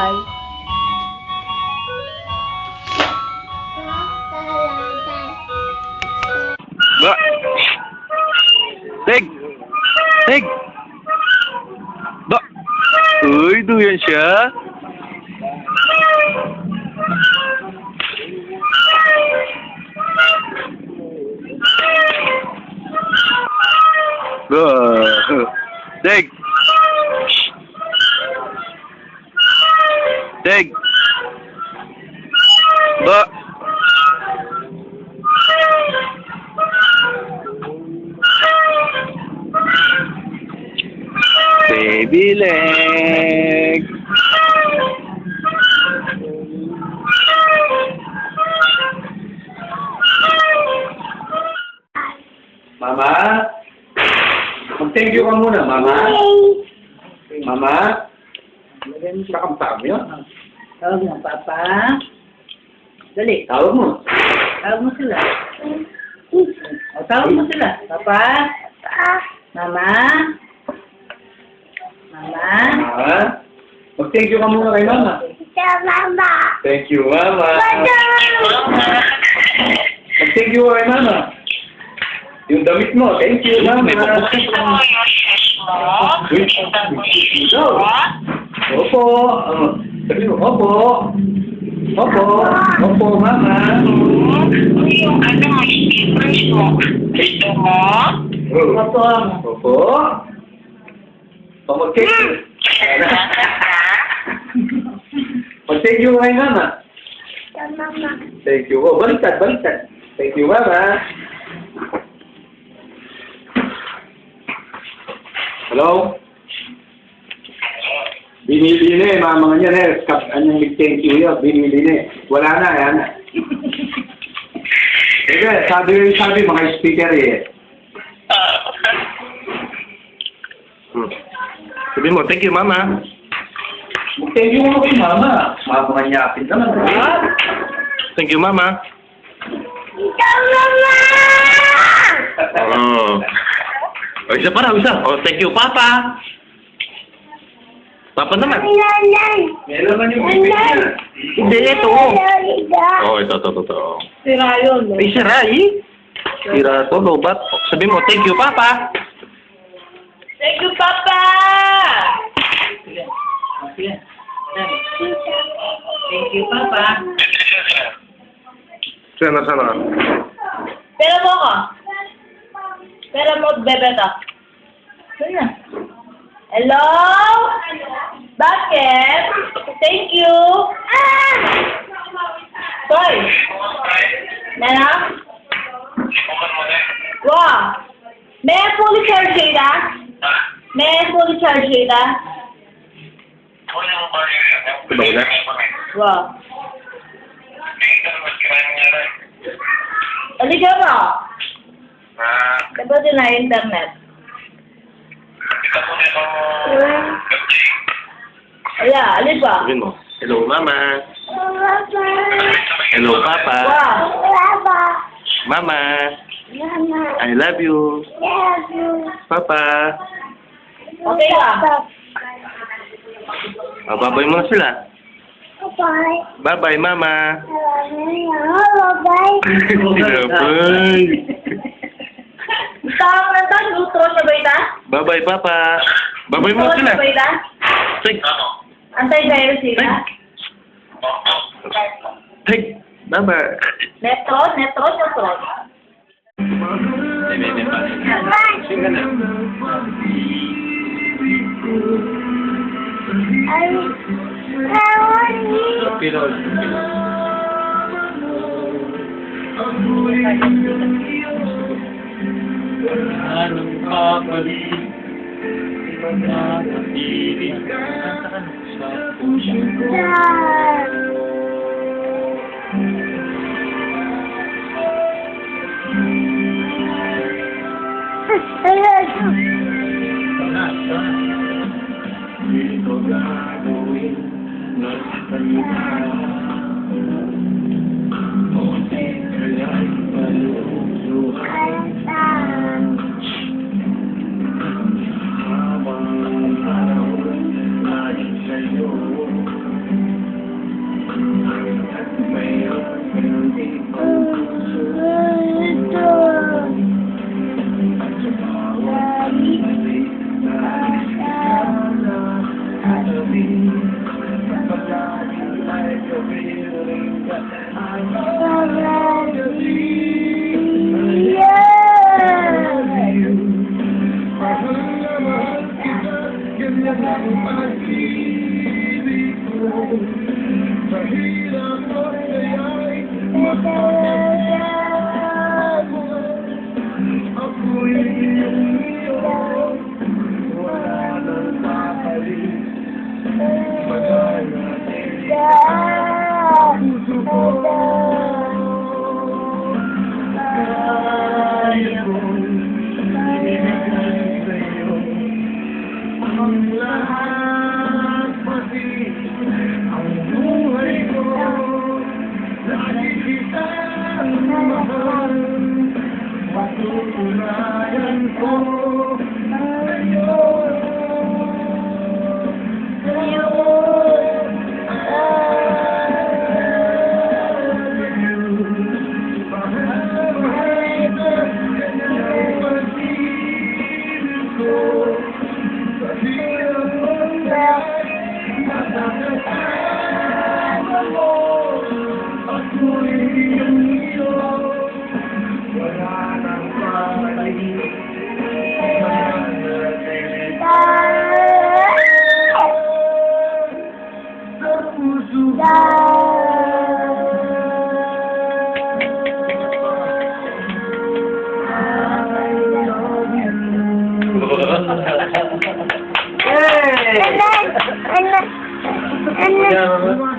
bye. Ba. Tig. Tig. Ba. Uy, duyan siya. Ba. Tig. Tig. Ba. Baby leg. Mama? Mag-thank you ka muna, Mama. Mama? Nakamsam yun. Tawag mo, Papa. Dali. Tawag mo. Tawag mo sila. O, tawag mo sila. Papa. Mama. Mama. Mama? Mag-thank you ka muna kay Mama. Thank you, Mama. Mag-thank you ka kay Mama. Yung damit mo, thank you, Mama. Go. Opo. Sabi mo, opo. Opo. Opo, Mama. Yung ano, may papers mo. Gusto mo? Opo. Opo. Mag-thank you. Mag-thank you kay Mama. Thank you. Oh, baliktad, baliktad. Thank you, Mama. Hello? Binili na eh, mga niya na eh. Anyang mag-thank you yun, binili na eh. Wala na, yan na. Sige, sabi mga speaker eh. Sabi mo, thank you, Mama. Mag-thank you mo kay Mama. Mga nyapin naman. Thank you, Mama. Oh. Oh, isa pa raw, isa. Oh, thank you, Papa. Papa naman. Yan naman yung bibig niya. Hindi, ito. Oh, ito. Sira yun. Ay, sira eh. Sira to, lobat. Sabi mo, thank you, Papa. Thank you, Papa! Sige. Sige. Thank you, Papa. Sana. Pera mo ko. Pera mo, bebe to. Sige. Hello? Bakit? Thank you. Soy. Nana? Wow. May I fully charge data? May I fully charge data? Tumaw na. Wow. Halika mo. Dapat din na internet. Ayan, alin ba? Sabi mo, hello, Mama. Hello, Papa. Wow. Mama. I love you. Papa. Okay ka? Oh, babay mo na sila. Bye-bye, Mama. Bye. Tawag na tayo, lutro sa baita? Bye-bye, Papa. Babay mo Lutro sila. sa baita? Tig. Antay kayo sila? Tig. Bye-bye. Netro? Anong kapalit, mananatiling ka sa puso ko. Dito gagawin na kanina. Kunti kaya'y maluluhan. Habang ang panahon lagi sa'yo Hey! Ano? Yeah,